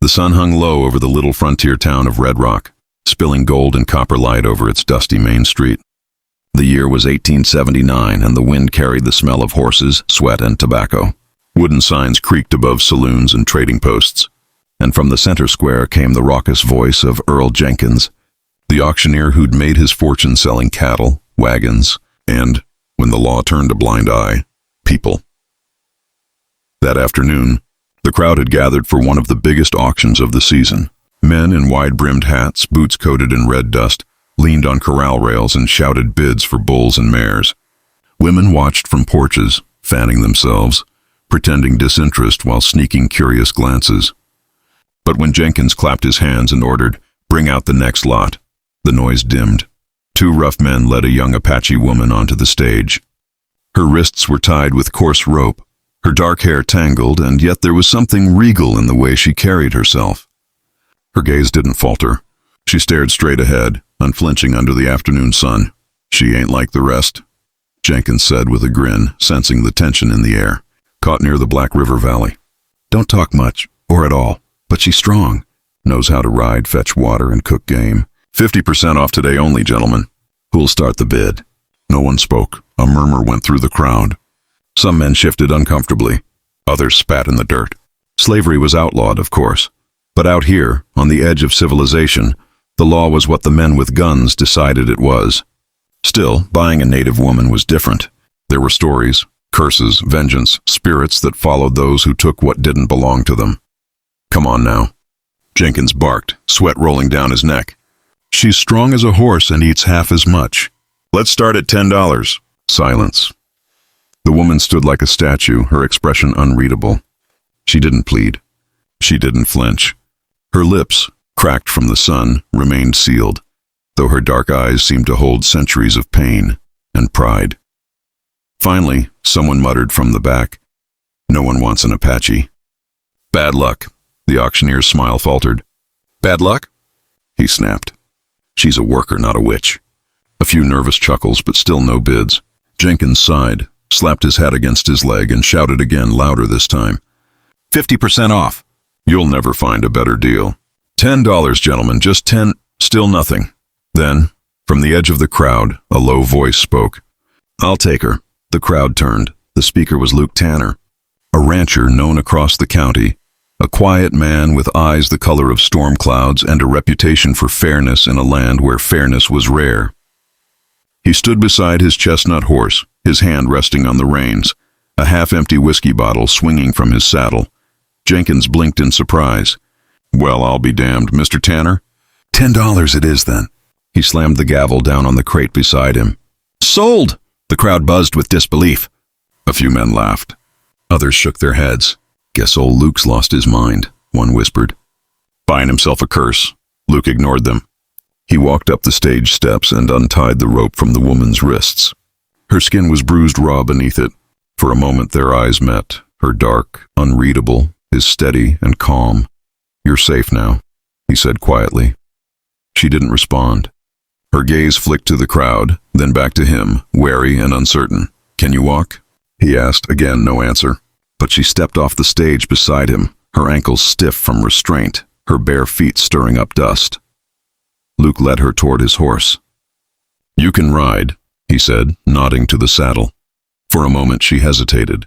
The sun hung low over the little frontier town of Red Rock, spilling gold and copper light over its dusty main street. The year was 1879, and the wind carried the smell of horses, sweat, and tobacco. Wooden signs creaked above saloons and trading posts, and from the center square came the raucous voice of Earl Jenkins, the auctioneer who'd made his fortune selling cattle, wagons, and, when the law turned a blind eye, people. That afternoon, the crowd had gathered for one of the biggest auctions of the season. Men in wide-brimmed hats, boots coated in red dust, leaned on corral rails and shouted bids for bulls and mares. Women watched from porches, fanning themselves, pretending disinterest while sneaking curious glances. But when Jenkins clapped his hands and ordered, "Bring out the next lot," the noise dimmed. Two rough men led a young Apache woman onto the stage. Her wrists were tied with coarse rope, her dark hair tangled, and yet there was something regal in the way she carried herself. Her gaze didn't falter. She stared straight ahead, unflinching under the afternoon sun. "She ain't like the rest," Jenkins said with a grin, sensing the tension in the air, caught near the Black River Valley. "Don't talk much, or at all, but she's strong. Knows how to ride, fetch water, and cook game. 50% off today only, gentlemen. Who'll start the bid?" No one spoke. A murmur went through the crowd. Some men shifted uncomfortably. Others spat in the dirt. Slavery was outlawed, of course. But out here, on the edge of civilization, the law was what the men with guns decided it was. Still, buying a native woman was different. There were stories, curses, vengeance, spirits that followed those who took what didn't belong to them. "Come on now," Jenkins barked, sweat rolling down his neck. "She's strong as a horse and eats half as much. Let's start at $10. Silence. The woman stood like a statue, her expression unreadable. She didn't plead. She didn't flinch. Her lips, cracked from the sun, remained sealed, though her dark eyes seemed to hold centuries of pain and pride. Finally, someone muttered from the back, "No one wants an Apache." "Bad luck," the auctioneer's smile faltered. "Bad luck?" he snapped. "She's a worker, not a witch." A few nervous chuckles, but still no bids. Jenkins sighed, slapped his hat against his leg, and shouted again, louder this time. 50% off. You'll never find a better deal. $10, gentlemen, just 10, still nothing. Then, from the edge of the crowd, a low voice spoke. "I'll take her." The crowd turned. The speaker was Luke Tanner, a rancher known across the county, a quiet man with eyes the color of storm clouds and a reputation for fairness in a land where fairness was rare. He stood beside his chestnut horse, his hand resting on the reins, a half-empty whiskey bottle swinging from his saddle. Jenkins blinked in surprise. "Well, I'll be damned, Mr. Tanner." $10 it is, then." He slammed the gavel down on the crate beside him. "Sold!" The crowd buzzed with disbelief. A few men laughed. Others shook their heads. "Guess old Luke's lost his mind," one whispered. "Buying himself a curse." Luke ignored them. He walked up the stage steps and untied the rope from the woman's wrists. Her skin was bruised raw beneath it. For a moment their eyes met, her dark, unreadable, his steady and calm. "You're safe now," he said quietly. She didn't respond. Her gaze flicked to the crowd, then back to him, wary and uncertain. "Can you walk?" he asked. Again, no answer. But she stepped off the stage beside him, her ankles stiff from restraint, her bare feet stirring up dust. Luke led her toward his horse. "You can ride," he said, nodding to the saddle. For a moment she hesitated,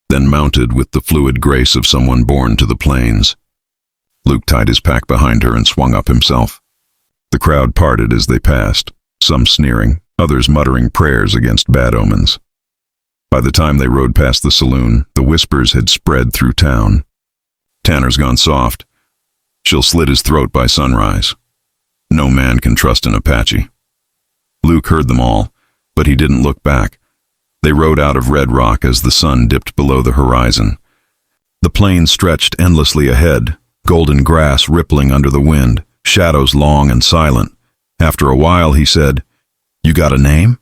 then mounted with the fluid grace of someone born to the plains. Luke tied his pack behind her and swung up himself. The crowd parted as they passed, some sneering, others muttering prayers against bad omens. By the time they rode past the saloon, the whispers had spread through town. "Tanner's gone soft. She'll slit his throat by sunrise. No man can trust an Apache." Luke heard them all, but he didn't look back. They rode out of Red Rock as the sun dipped below the horizon. The plain stretched endlessly ahead, golden grass rippling under the wind, shadows long and silent. After a while he said, "You got a name?"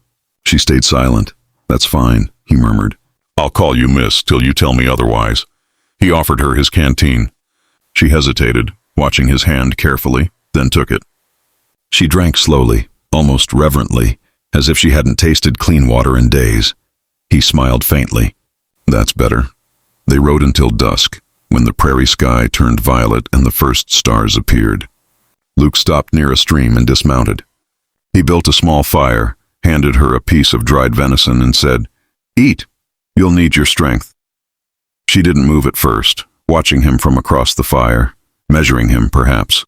She stayed silent. "That's fine," he murmured. "I'll call you miss till you tell me otherwise." He offered her his canteen. She hesitated, watching his hand carefully, then took it. She drank slowly, almost reverently, as if she hadn't tasted clean water in days. He smiled faintly. "That's better." They rode until dusk, when the prairie sky turned violet and the first stars appeared. Luke stopped near a stream and dismounted. He built a small fire, handed her a piece of dried venison, and said, "Eat. You'll need your strength." She didn't move at first, watching him from across the fire, measuring him perhaps.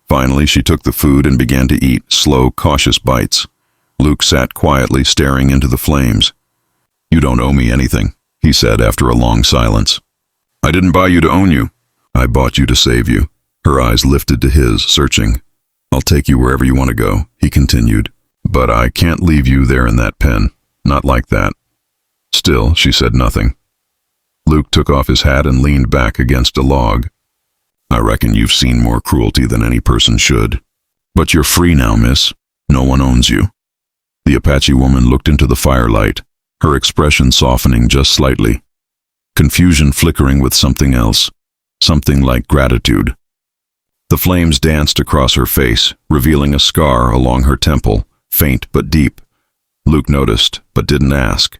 Finally, she took the food and began to eat, slow, cautious bites. Luke sat quietly, staring into the flames. "You don't owe me anything," he said after a long silence. "I didn't buy you to own you. I bought you to save you." Her eyes lifted to his, searching. "I'll take you wherever you want to go," he continued. "But I can't leave you there in that pen. Not like that." Still, she said nothing. Luke took off his hat and leaned back against a log. "I reckon you've seen more cruelty than any person should. But you're free now, miss. No one owns you." The Apache woman looked into the firelight, her expression softening just slightly. Confusion flickering with something else, something like gratitude. The flames danced across her face, revealing a scar along her temple, faint but deep. Luke noticed, but didn't ask.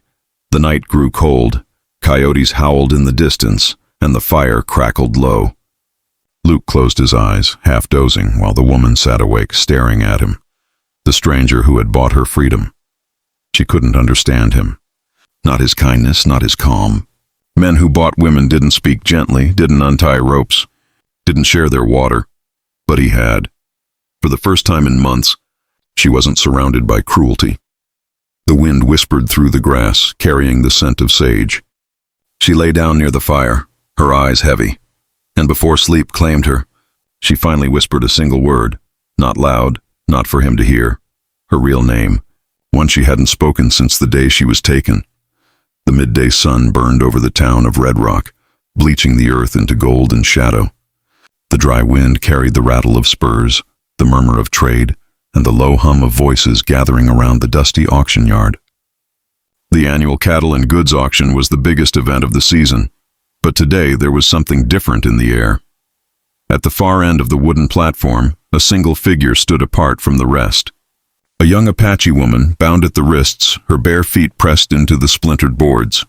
The night grew cold. Coyotes howled in the distance, and the fire crackled low. Luke closed his eyes, half dozing, while the woman sat awake, staring at him. The stranger who had bought her freedom. She couldn't understand him. Not his kindness, not his calm. Men who bought women didn't speak gently, didn't untie ropes, didn't share their water. But he had. For the first time in months, she wasn't surrounded by cruelty. The wind whispered through the grass, carrying the scent of sage. She lay down near the fire, her eyes heavy, and before sleep claimed her, she finally whispered a single word, not loud, not for him to hear, her real name, one she hadn't spoken since the day she was taken. The midday sun burned over the town of Red Rock, bleaching the earth into gold and shadow. The dry wind carried the rattle of spurs, the murmur of trade, and the low hum of voices gathering around the dusty auction yard. The annual cattle and goods auction was the biggest event of the season, but today there was something different in the air. At the far end of the wooden platform, a single figure stood apart from the rest. A young Apache woman, bound at the wrists, her bare feet pressed into the splintered boards.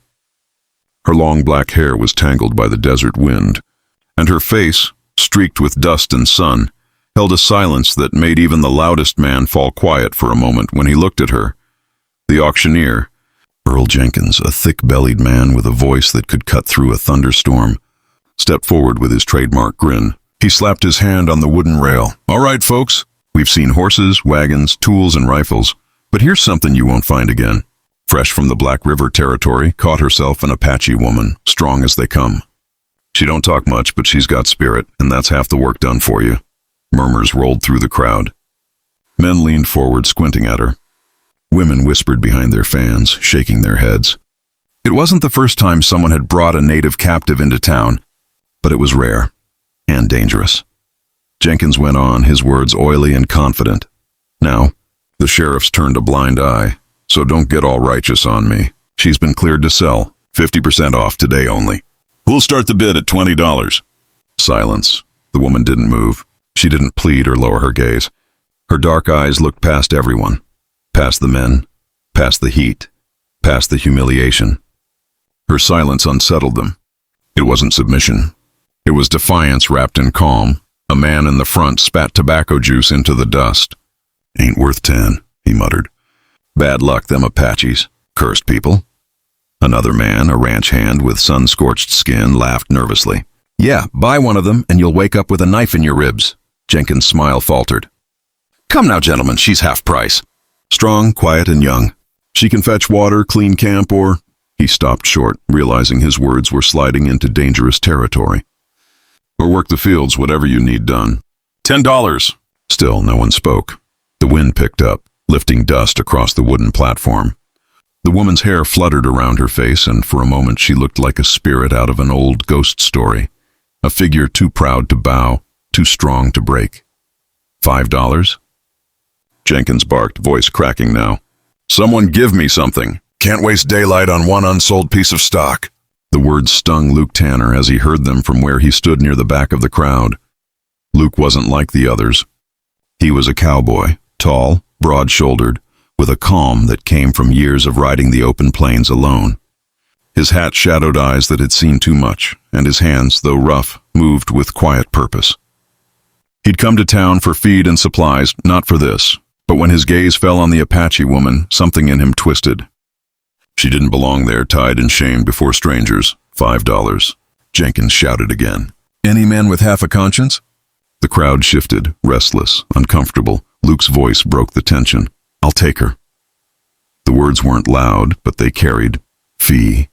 Her long black hair was tangled by the desert wind, and her face, streaked with dust and sun, held a silence that made even the loudest man fall quiet for a moment when he looked at her. The auctioneer, Earl Jenkins, a thick-bellied man with a voice that could cut through a thunderstorm, stepped forward with his trademark grin. He slapped his hand on the wooden rail. "All right, folks, we've seen horses, wagons, tools, and rifles, but here's something you won't find again." Fresh from the Black River territory, caught herself an Apache woman, strong as they come. "She don't talk much, but she's got spirit, and that's half the work done for you." Murmurs rolled through the crowd. Men leaned forward, squinting at her. Women whispered behind their fans, shaking their heads. It wasn't the first time someone had brought a native captive into town, but it was rare and dangerous. Jenkins went on, his words oily and confident. "Now, the sheriff's turned a blind eye, so don't get all righteous on me. She's been cleared to sell, 50% off today only. We'll start the bid at $20. Silence. The woman didn't move. She didn't plead or lower her gaze. Her dark eyes looked past everyone, past the men, past the heat, past the humiliation. Her silence unsettled them. It wasn't submission. It was defiance wrapped in calm. A man in the front spat tobacco juice into the dust. "Ain't worth 10, he muttered. "Bad luck, them Apaches. Cursed people." Another man, a ranch hand with sun-scorched skin, laughed nervously. "Yeah, buy one of them and you'll wake up with a knife in your ribs." Jenkins' smile faltered. "Come now, gentlemen, she's half price." Strong, quiet, and young. "She can fetch water, clean camp, or—" He stopped short, realizing his words were sliding into dangerous territory. "Or work the fields, whatever you need done. $10. Still, no one spoke. The wind picked up, lifting dust across the wooden platform. The woman's hair fluttered around her face, and for a moment she looked like a spirit out of an old ghost story. A figure too proud to bow, too strong to break. $5? Jenkins barked, voice cracking now. "Someone give me something. Can't waste daylight on one unsold piece of stock." The words stung Luke Tanner as he heard them from where he stood near the back of the crowd. Luke wasn't like the others. He was a cowboy, tall, broad-shouldered, with a calm that came from years of riding the open plains alone. His hat shadowed eyes that had seen too much, and his hands, though rough, moved with quiet purpose. He'd come to town for feed and supplies, not for this, but when his gaze fell on the Apache woman, something in him twisted. She didn't belong there, tied in shame before strangers. $5. Jenkins shouted again. Any man with half a conscience? The crowd shifted, restless, uncomfortable. Luke's voice broke the tension. I'll take her. The words weren't loud, but they carried. Fee.